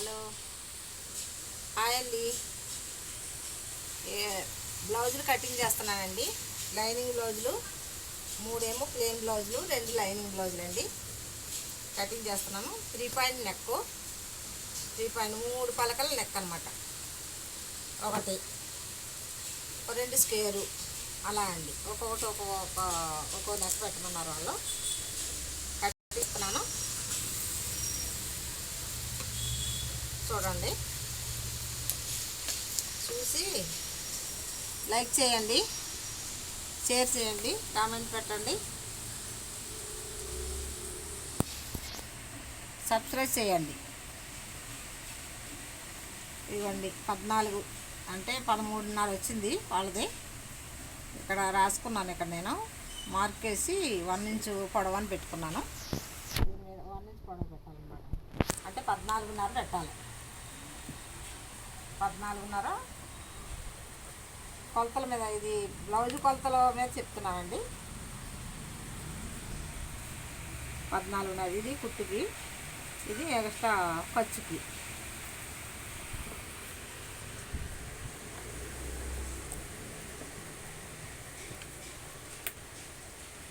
Hello, hi అండి. బ్లౌజులు cutting చేస్తున్నానండి. లైనింగ్ బ్లౌజులు 3 ఏమో ప్లెయిన్ బ్లౌజులు, 2 లైనింగ్ బ్లౌజులు అండి. కటింగ్ చేస్తున్నాను. 3 పాయింట్ నెక్, 3 పలకల నెక్ అనమాట. ఒకటి 2 స్కేరు అలా అండి. ఒక్కొక్కటి ఒక్కో నెక్ పెట్టమన్నారు వాళ్ళు. కట్టిస్తున్నాను, చూడండి. చూసి లైక్ చేయండి, షేర్ చేయండి, కామెంట్ పెట్టండి, సబ్స్క్రైబ్ చేయండి. ఇవ్వండి 14 అంటే 13:30 వచ్చింది వాళ్ళది. ఇక్కడ రాసుకున్నాను. ఇక్కడ నేను మార్క్ వేసి 1 ఇంచ్ పొడవని పెట్టుకున్నాను. 1 ఇంచ్ పొడవు పెట్టాలన్నమాట. అంటే 14:30 పెట్టాలి. 14:30 కొలతల మీద, ఇది బ్లౌజ్ కొలతల మీద చెప్తున్నానండి. 14:30 ఇది కుట్టుకి, ఇది ఎక్స్ట్రా ఖర్చుకి.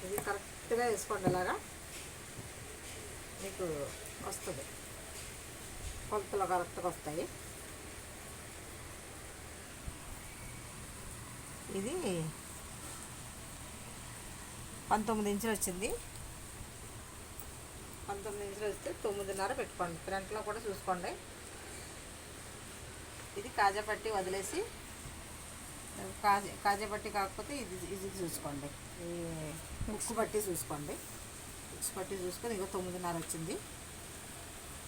ఇది కరెక్ట్గా వేసుకోండి. ఇలాగా మీకు వస్తుంది, కొలతలు కరెక్ట్గా వస్తాయి. ఇది 19 ఇంచులు వచ్చింది. 19 ఇంచులు వస్తే 9:30 పెట్టుకోండి. ఫ్రంట్లో కూడా చూసుకోండి. ఇది కాజాపట్టి వదిలేసి, కాజాపట్టి కాకపోతే ఇది చూసుకోండి. ఈ ఉక్సు పట్టి చూసుకోండి. ఉక్సు పట్టి చూసుకొని ఇగో 9:30 వచ్చింది.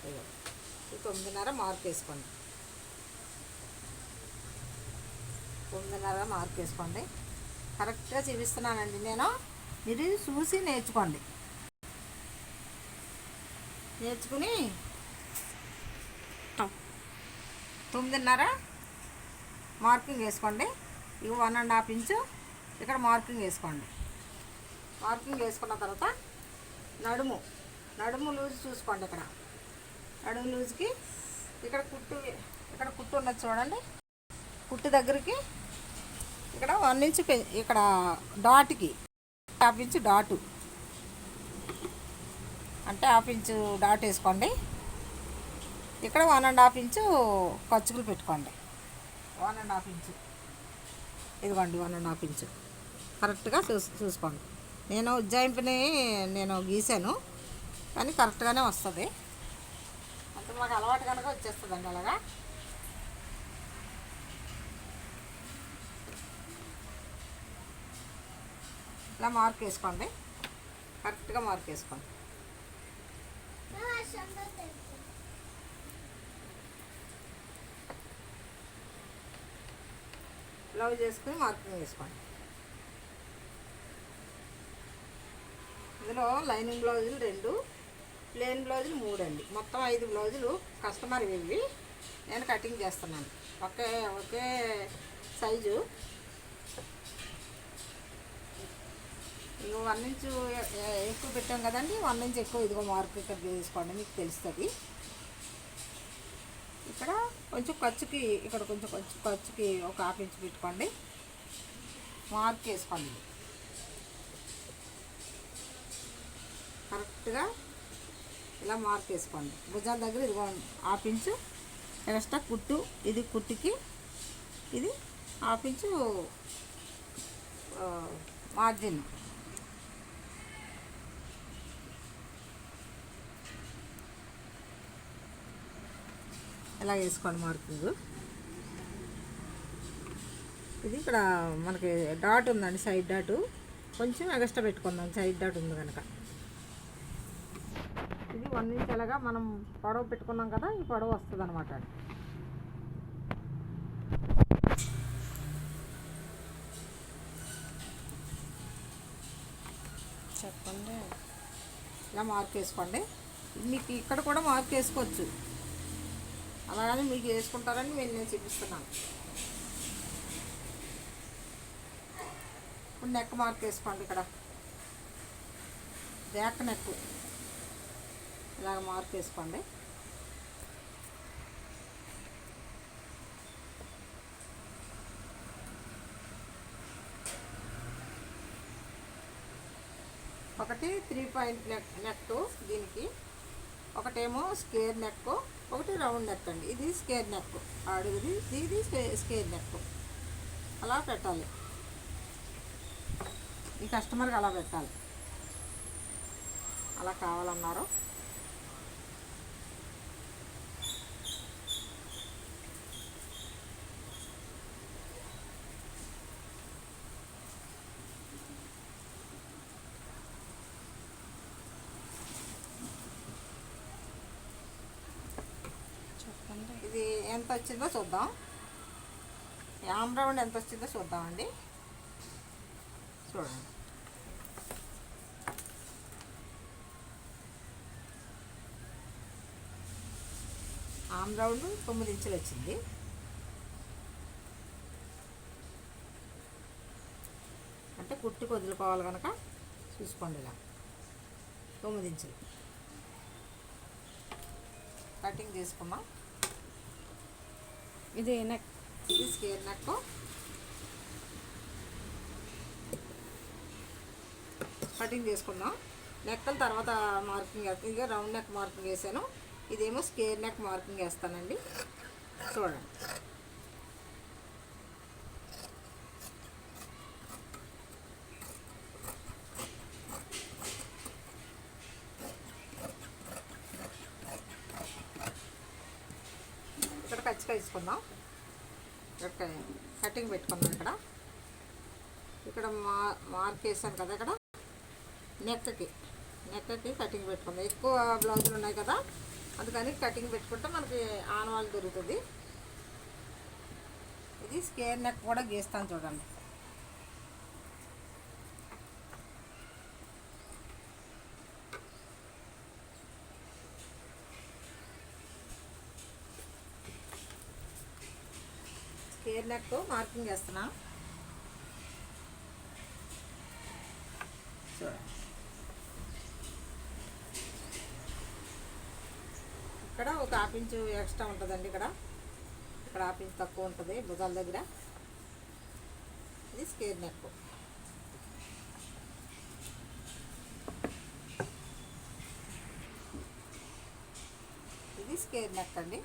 ఇగో 9:30 మార్క్ వేసుకోండి. 9:30 మార్క్ వేసుకోండి. కరెక్ట్గా చూపిస్తున్నానండి నేను. మీరు చూసి నేర్చుకోండి. నేర్చుకుని 9:30 మార్కింగ్ వేసుకోండి. ఇవి 1.5 ఇంచు ఇక్కడ మార్కింగ్ వేసుకోండి. మార్కింగ్ వేసుకున్న తర్వాత నడుము లూజ్ చూసుకోండి. ఇక్కడ నడుము లూజ్కి ఇక్కడ కుట్టు ఉన్నది చూడండి. కుట్టు దగ్గరికి ఇక్కడ 1 ఇంచు, ఇక్కడ డాట్కి 1/2 ఇంచు డాటు, అంటే 1/2 ఇంచు డాట్ వేసుకోండి. ఇక్కడ 1.5 ఇంచు ఖర్చులు పెట్టుకోండి. 1.5 ఇంచు, ఇదిగోండి 1.5 ఇంచు కరెక్ట్గా చూసుకోండి. నేను ఉజ్జాయింపుని గీసాను, కానీ కరెక్ట్గానే వస్తుంది. అంటే మాకు అలవాటు కనుక వచ్చేస్తుందండి. అలాగా ఇలా మార్క్ వేసుకోండి. కరెక్ట్గా మార్క్ వేసుకోండి. బ్లౌజ్ వేసుకుని మార్కింగ్ వేసుకోండి. ఇందులో లైనింగ్ బ్లౌజులు 2, ప్లెయిన్ బ్లౌజులు 3 అండి. మొత్తం 5 బ్లౌజులు కస్టమర్ ఇవి నేను కటింగ్ చేస్తున్నాను. ఒకే సైజు. ఇగో 1 ఇంచు ఎక్కువ పెట్టాం కదండి. 1 ఇంచ్ ఎక్కువ, ఇదిగో మార్క్ ఇక్కడ తీసుకోండి, మీకు తెలుస్తుంది. ఇక్కడ కొంచెం ఖర్చుకి, ఇక్కడ కొంచెం ఖర్చుకి ఒక 1/2 ఇంచు పెట్టుకోండి. మార్క్ వేసుకోండి. కరెక్ట్గా ఇలా మార్క్ వేసుకోండి. భుజాల దగ్గర ఇదిగో 1/2 ఇంచు ఎక్స్ట్రా కుట్టు, ఇది కుట్టుకి, ఇది 1/2 ఇంచు మార్జిన్. ఇలా వేసుకోండి మార్కింగ్. ఇది ఇక్కడ మనకి డాట్ ఉందండి, సైడ్ డాటు కొంచెం ఎక్స్ట్రా పెట్టుకుందాం. సైడ్ డాట్ ఉంది కనుక ఇది 1 ఇంచ్ ఎలాగా మనం పొడవు పెట్టుకున్నాం కదా, ఈ పొడవు వస్తుంది అనమాట. చెప్పండి. ఇలా మార్క్ వేసుకోండి. మీకు ఇక్కడ కూడా మార్క్ వేసుకోవచ్చు, అలాగని మీకు వేసుకుంటారని నేను చూపిస్తున్నాను. ఇప్పుడు నెక్ మార్క్ వేసుకోండి. ఇక్కడ బ్యాక్ నెక్ ఇలాగ మార్క్ వేసుకోండి. ఒకటి 3 పాయింట్ నెక్ దీనికి, ఒకటేమో స్క్వేర్ నెక్, ఒకటి రౌండ్ నెక్ అండి. ఇది స్క్వేర్ నెక్ అడుగుది, ఇది స్క్వేర్ నెక్. అలా పెట్టాలి, ఈ కస్టమర్కి అలా పెట్టాలి, అలా కావాలన్నారు. ఇది ఎంత వచ్చిందో చూద్దాం, యామ్ రౌండ్ ఎంత వచ్చిందో చూద్దామండి. చూడండి, ఆమ్ రౌండ్ 9 ఇంచులు వచ్చింది. అంటే కుట్టి వదులుకోవాలి కనుక చూసుకోండి, ఇలా 9 ఇంచులు కటింగ్ చేసుకున్నాం. ఇది నెక్, ఇది స్క్వేర్ నెక్. కటింగ్ చేసుకుందాం. నెక్కల తర్వాత మార్కింగ్ వేస్తాను. ఇక రౌండ్ నెక్ మార్కింగ్ వేసాను, ఇదేమో స్క్వేర్ నెక్ మార్కింగ్ వేస్తానండి. చూడండి, ఇక్కడ ఖచ్చితంగా తీసుకుందాం. ఇక్కడ కటింగ్ పెట్టుకుందాం. ఇక్కడ మార్క్ వేసాను కదా, ఇక్కడ నెక్కి కటింగ్ పెట్టుకుందాం. ఎక్కువ బ్లౌజులు ఉన్నాయి కదా, అందుకని కటింగ్ పెట్టుకుంటే మనకి ఆనవాళ్ళు దొరుకుతుంది. ఇది స్క్వేర్ నెక్ కూడా గీస్తాను చూడండి. స్క్వేర్ నెక్ మార్కింగ్ వేస్తున్నా చూడండి. ఇక్కడ ఒక 1/2 ఇంచు ఎక్స్ట్రా ఉంటుందండి. ఇక్కడ 1/2 ఇంచు తక్కువ ఉంటుంది భుజాల దగ్గర. ఇది స్క్వేర్ నెక్. ఇది స్క్వేర్ నెక్ అండి.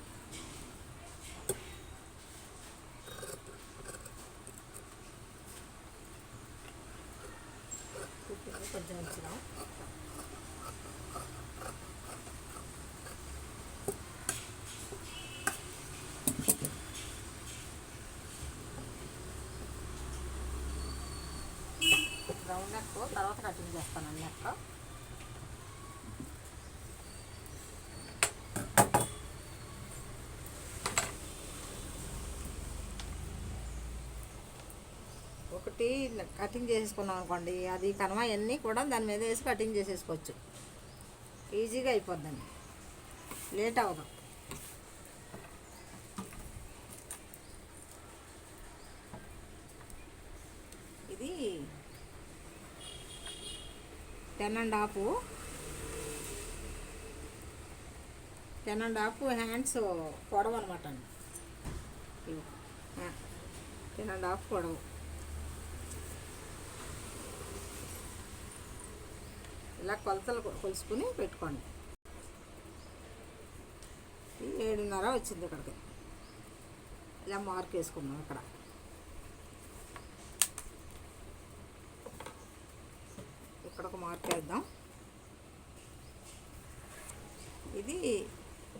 కొంచెం ఉంచినాం. రౌండ్ నెక్ తర్వాత కటింగ్ చేస్తానండి. నెక్ ఒకటి కటింగ్ చేసేసుకున్నాం అనుకోండి, అది కనవ అన్నీ కూడా దాని మీద వేసి కటింగ్ చేసేసుకోవచ్చు. ఈజీగా అయిపోద్దండి, లేట్ అవ్వదు. ఇది 10.5 హ్యాండ్స్ పొడవు అనమాట అండి. 10.5 పొడవు. ఇలా కొలతలు కొలుసుకుని పెట్టుకోండి. 7.5 వచ్చింది. ఇక్కడికి ఇలా మార్క్ వేసుకున్నాం. ఇక్కడ ఒక మార్క్ వేద్దాం. ఇది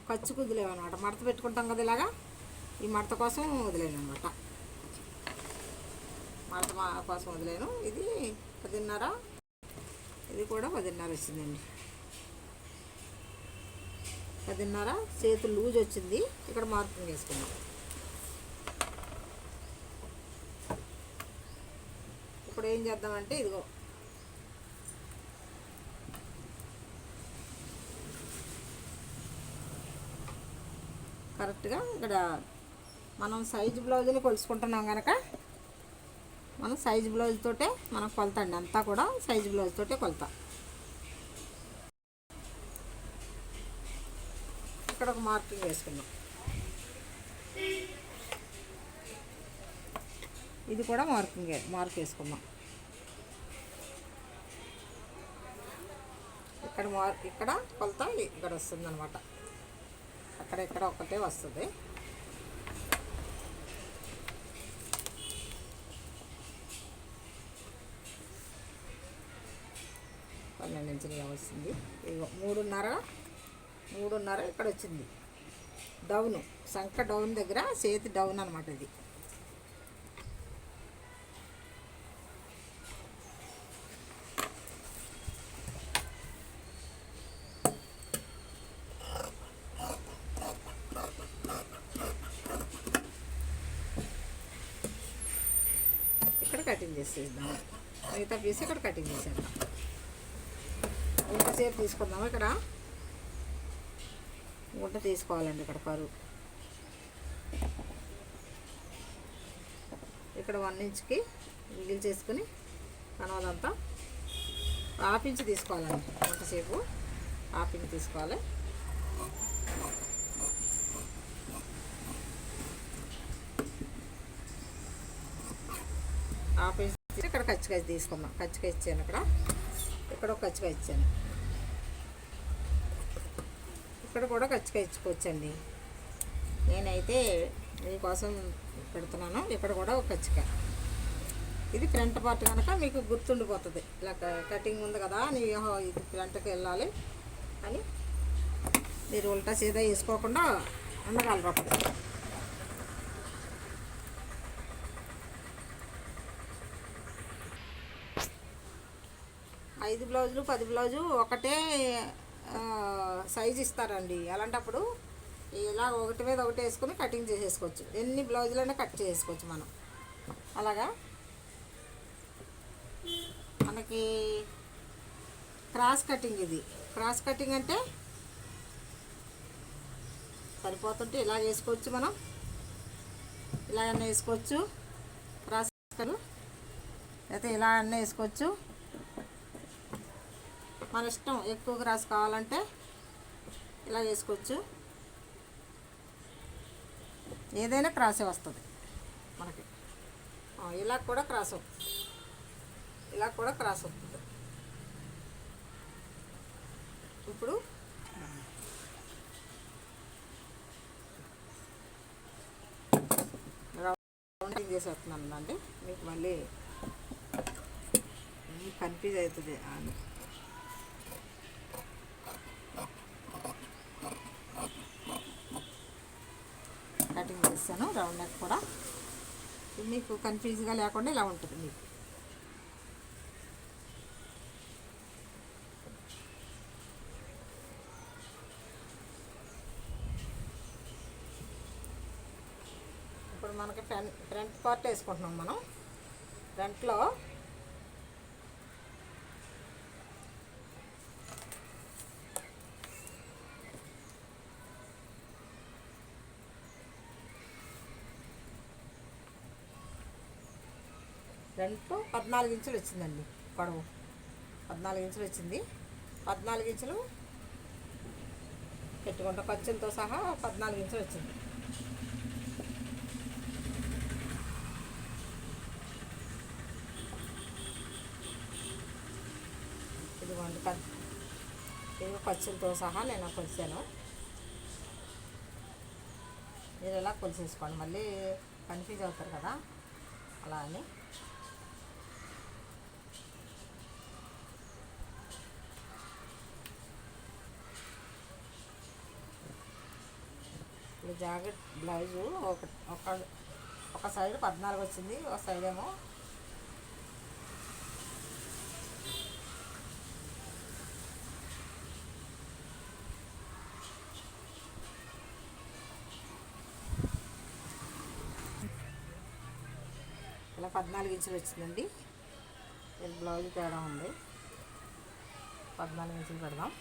ఖర్చు వదిలేమన్నమాట, మడత పెట్టుకుంటాం కదా ఇలాగా, ఈ మడత కోసం వదిలేను అనమాట. మడత కోసం వదిలేను. ఇది 10.5, ఇది కూడా 10.5 వచ్చిందండి. 10.5 చేతులు లూజ్ వచ్చింది. ఇక్కడ మార్కింగ్ వేసుకున్నాం. ఇప్పుడు ఏం చేద్దామంటే ఇదిగో కరెక్ట్గా ఇక్కడ మనం సైజు బ్లౌజుని కొలుసుకుంటున్నాం కనుక మనం సైజు బ్లౌజ్ తోటే మనం కొలత అండి. అంతా కూడా సైజు బ్లౌజ్ తోటే కొలత. ఇక్కడ ఒక మార్కింగ్ వేసుకున్నాం. ఇది కూడా మార్క్ వేసుకున్నాం. ఇక్కడ కొలత ఇక్కడ వస్తుంది అనమాట. అక్కడ ఒకటే వస్తుంది. 12 ఇంచులుగా వస్తుంది. 3.5 ఇక్కడ వచ్చింది. డౌను సంక డౌన్ దగ్గర చేతి డౌన్ అనమాట ఇది. ఇక్కడ కటింగ్ చేసేద్దాం. మిగతా పీస్ ఇక్కడ కటింగ్ చేసేద్దాం. ఇంతసేపు తీసుకుందాము. ఇక్కడ గుంట తీసుకోవాలండి. ఇక్కడ కరువు ఇక్కడ 1 ఇంచుకి మిగిలి చేసుకుని కనవదంతా ½ ఇంచు తీసుకోవాలండి. గుంటసేపు ½ ఇంచు తీసుకోవాలి. ½ ఇంచు ఇక్కడ కచ్చికాయ తీసుకుందాం. కచ్చికాయ ఇచ్చాను. ఇక్కడ ఒక కచ్చికాయ ఇచ్చాను. ఇక్కడ కూడా కచ్చికాయ ఇచ్చుకోవచ్చండి. నేనైతే మీకోసం పెడుతున్నాను. ఇక్కడ కూడా ఒక కచ్చికాయ. ఇది ఫ్రంట్ పార్ట్ కనుక మీకు గుర్తుండిపోతుంది. ఇలా కటింగ్ ఉంది కదా ఇది ఫ్రంట్కి వెళ్ళాలి అని మీరు ఉల్టా సీదా వేసుకోకుండా ఉండగలరు. అప్పుడు 5 బ్లౌజులు 10 బ్లౌజు ఒకటే సైజు ఇస్తారండి. అలాంటప్పుడు ఇలా ఒకటి మీద ఒకటి వేసుకొని కటింగ్ చేసేసుకోవచ్చు. ఎన్ని బ్లౌజులైనా కట్ చేసుకోవచ్చు మనం. అలాగా మనకి క్రాస్ కటింగ్. ఇది క్రాస్ కటింగ్ అంటే సరిపోతుంటే ఇలా వేసుకోవచ్చు. మనం ఇలా అన్న వేసుకోవచ్చు. క్రాస్ కటింగ్ అయితే ఇలా అన్న వేసుకోవచ్చు. మన ఇష్టం. ఎక్కువ క్రాస్ కావాలంటే ఇలా వేసుకోవచ్చు. ఏదైనా క్రాసే వస్తుంది మనకి. ఇలా కూడా క్రాస్ అవుతుంది. ఇలా కూడా క్రాస్ అవుతుంది. ఇప్పుడు రౌండింగ్ చేసి వస్తున్నాను అండి. మీకు మళ్ళీ కన్ఫ్యూజ్ అవుతుంది. కటింగ్ చేస్తాను. రౌండ్ నెక్ కూడా మీకు కన్ఫ్యూజ్గా లేకుండా ఇలా ఉంటుంది మీకు. ఇప్పుడు మనకి ఫ్రంట్ పార్ట్ వేసుకుంటున్నాం. మనం ఫ్రంట్లో ఫ్రంట్లో 14 ఇంచులు వచ్చిందండి. పొడవు 14 ఇంచులు వచ్చింది. 14 ఇంచులు పెట్టుకుంటా. ఖర్చులతో సహా 14 ఇంచులు వచ్చింది. ఇదిగోండి ఇది ఖర్చులతో సహా నేను కొలిసాను. మీరు ఎలా కొలిసేసుకోండి. మళ్ళీ కన్ఫ్యూజ్ అవుతారు కదా అలా అని. జాకెట్ బ్లౌజు ఒక సైడ్ 14 వచ్చింది. ఒక సైడ్ ఏమో ఇలా 14 ఇంచులు వచ్చిందండి. బ్లౌజ్ తేడా ఉంది. 14 ఇంచులు పెడదాం.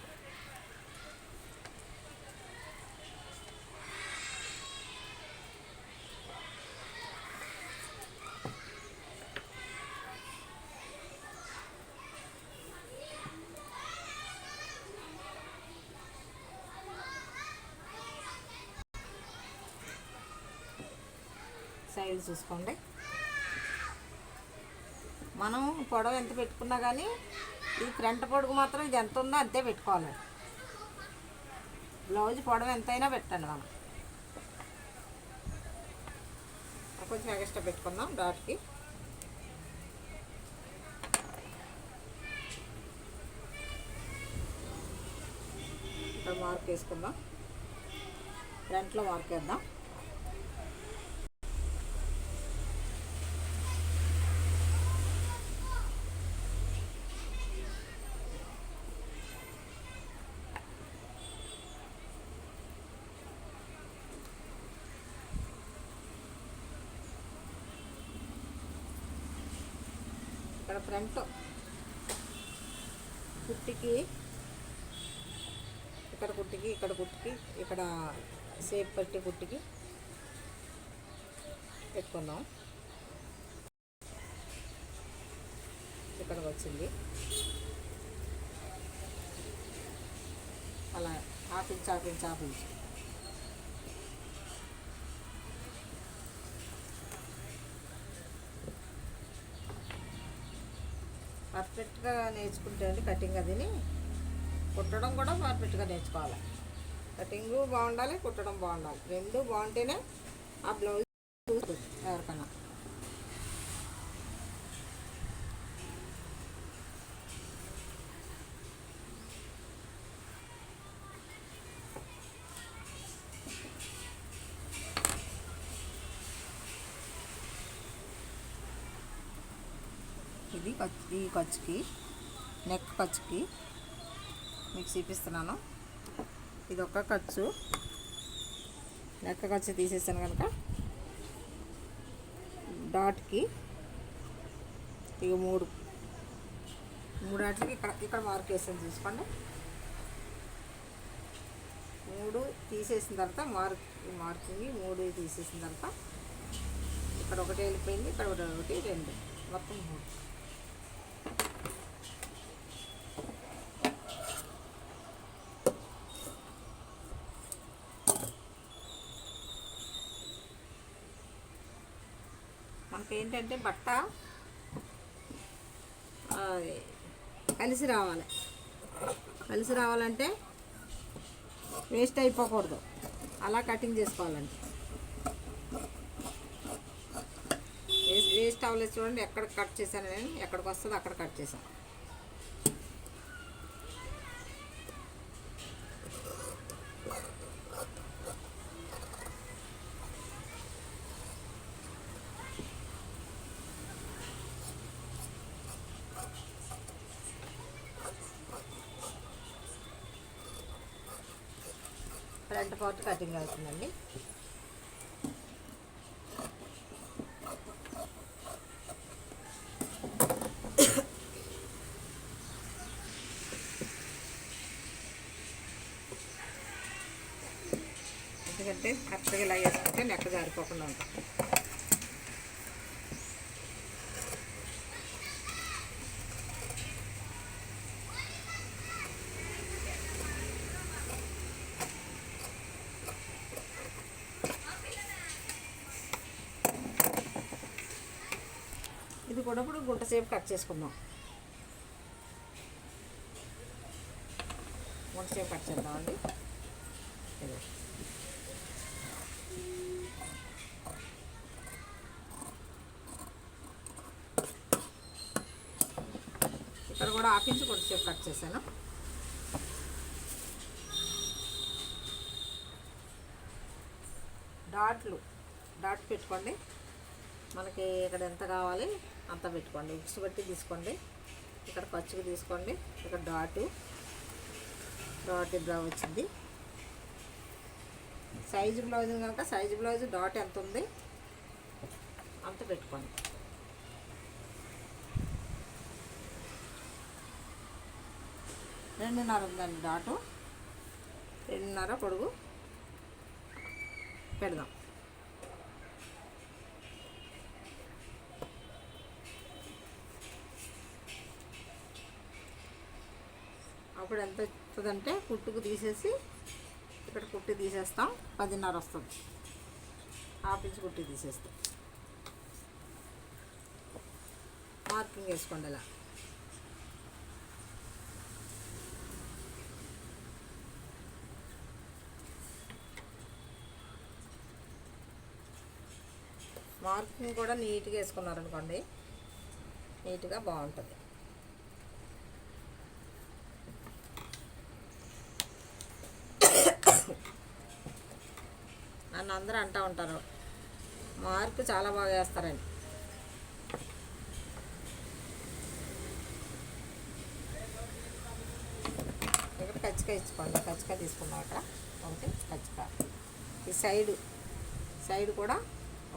సైజ్ చూసుకోండి. మనం పొడవు ఎంత పెట్టుకున్నా కానీ ఈ ఫ్రంట్ పొడుగు మాత్రం ఇది ఎంత ఉందో అంతే పెట్టుకోవాలి. బ్లౌజ్ పొడవు ఎంతైనా పెట్టండి మనం. కొంచెం ఎక్స్ట్రా పెట్టుకుందాం డాట్కి. ఇక్కడ మార్క్ వేసుకుందాం. ఫ్రంట్లో మార్క్ వేద్దాం. ఇక్కడ ఫ్రంట్ కుట్టికి ఇక్కడ కుట్టికి ఇక్కడ కుట్టికి ఇక్కడ షేప్ పట్టి కుట్టికి పెట్టుకుందాం. ఇక్కడికి వచ్చింది అలా half inch half inch half inch. పర్ఫెక్ట్గా నేర్చుకుంటే అండి కటింగ్ అదిని కుట్టడం కూడా పర్ఫెక్ట్గా నేర్చుకోవాలి. కటింగు బాగుండాలి, కుట్టడం బాగుండాలి. రెండు బాగుంటేనే ఆ బ్లౌజ్ ఎవరికైనా. ఇది ఈ ఖర్చుకి నెక్ ఖర్చుకి మీకు చూపిస్తున్నాను. ఇది ఒక ఖర్చు, నెక్ ఖర్చు తీసేసాను కనుక డాట్కి ఇక మూడు వాటికి ఇక్కడ మార్క్ వేసాను చూసుకోండి. మూడు తీసేసిన తర్వాత మార్కింగ్ మూడు తీసేసిన తర్వాత ఇక్కడ ఒకటి వెళ్ళిపోయింది, ఇక్కడ ఒకటి రెండు, మొత్తం మూడు. మనకి ఏంటంటే బట్ట కలిసి రావాలంటే వేస్ట్ అయిపోకూడదు. అలా కటింగ్ చేసుకోవాలంటే వేస్ట్ అవ్వలేదు. చూడండి ఎక్కడ కట్ చేశాను నేను, ఎక్కడికి వస్తుందో అక్కడ కట్ చేశాను. ఫ్రంట్ పార్ట్ కటింగ్ అవుతుందండి. ఎందుకంటే కరెక్ట్గా ఇలా వేసుకుంటే నెక్క జారిపోకుండా ఉంటాం. ఇది కూడా ఇప్పుడు గుంట సేపు కట్ చేసుకుందాం. గుంట సేపు కట్ చేద్దామండి. ఇక్కడ కూడా హాఫ్ ఇంచ్ గుంట సేపు కట్ చేశాను. డాట్ పెట్టుకోండి. మనకి ఇక్కడ ఎంత కావాలి అంత పెట్టుకోండి. ఉక్స్ బట్టి తీసుకోండి. ఇక్కడ ఖర్చుకు తీసుకోండి. ఇక్కడ డాట్ బ్లౌజ్ వచ్చింది. సైజు బ్లౌజ్ కనుక సైజు బ్లౌజ్ డాట్ ఎంత ఉంది అంత పెట్టుకోండి. రెండున్నర ఉందండి డాటు. 2.5 పొడుగు పెడదాం. అప్పుడు ఎంత వస్తుందంటే కుట్టుకు తీసేసి ఇక్కడ కుట్టి తీసేస్తాం. 10.5 వస్తుంది. హాఫ్ ఇంచ్ కుట్టి తీసేస్తాం. మార్కింగ్ వేసుకోండి ఇలా. మార్కింగ్ కూడా నీట్గా వేసుకున్నారనుకోండి, నీట్గా బాగుంటుంది. నన్ను అందరూ అంటూ ఉంటారు మార్కు చాలా బాగా వేస్తారని. ఇక్కడ కచ్చికాయ ఇచ్చుకోండి, కచ్చికాయ తీసుకున్నాం. ఇక్కడ ఒకటి కచ్చికాయ, ఈ సైడ్ కూడా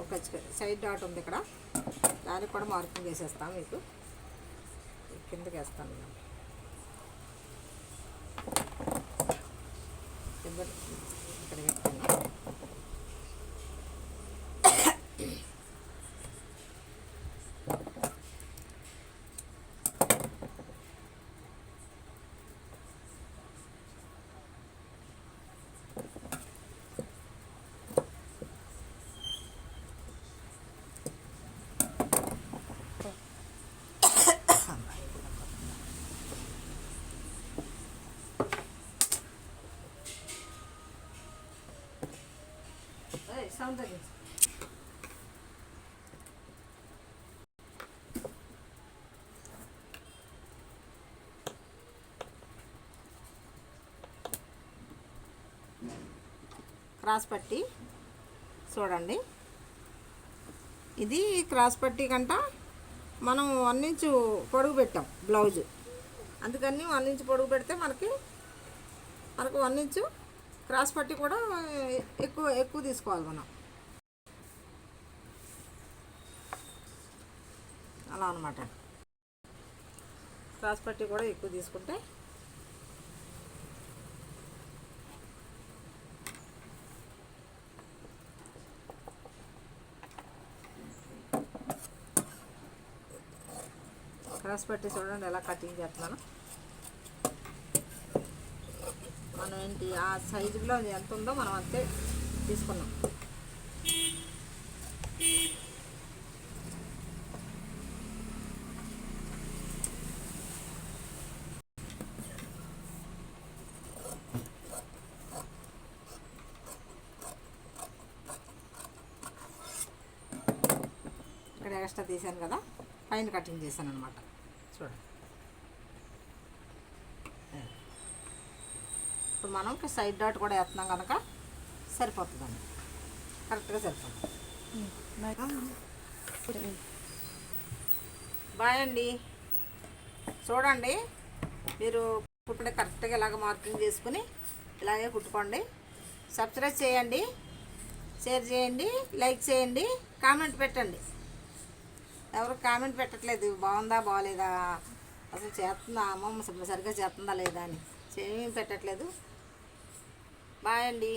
ఒక కచ్చికాయ, సైడ్ డాట్ ఉంది ఇక్కడ, దానికి కూడా మార్కింగ్ వేసేస్తాం. మీకు కిందకి వేస్తాను, కింద ఇక్కడ పెట్టాను. సౌండ్ తగ్గించు. క్రాస్ పట్టీ చూడండి, ఇది క్రాస్ పట్టీ కంట మనం 1 ఇంచు పొడుగు పెట్టాం బ్లౌజు, అందుకని 1 ఇంచు పొడుగు పెడితే మనకు 1 ఇంచు క్రాస్ పట్టీ కూడా ఎక్కువ తీసుకోవాలి మనం, అలా అన్నమాట. క్రాస్ పట్టీ కూడా ఎక్కువ తీసుకుంటే క్రాస్ పట్టీ చూడండి ఎలా కటింగ్ చేస్తున్నాను. మనం ఏంటి ఆ సైజులో ఎంత ఉందో మనం అంతే తీసుకున్నాం. ఇక్కడ ఎక్స్ట్రా తీసాను కదా, పైన కటింగ్ చేశాను అనమాట. చూడండి, ఇప్పుడు మనం సైడ్ డాట్ కూడా వేస్తున్నాం కనుక సరిపోతుందండి, కరెక్ట్గా సరిపోతుంది. బాయ్ అండి. చూడండి, మీరు కుట్టుకుంటే కరెక్ట్గా ఇలాగ మార్కింగ్ చేసుకుని ఇలాగే కుట్టుకోండి. సబ్స్క్రైబ్ చేయండి, షేర్ చేయండి, లైక్ చేయండి, కామెంట్ పెట్టండి. ఎవరు కామెంట్ పెట్టట్లేదు బాగుందా బాగలేదా, అసలు చేస్తుందా అమ్మమ్మ సరిగ్గా చేస్తుందా లేదా అని, ఏమీ పెట్టట్లేదు. బాయ్ అండి.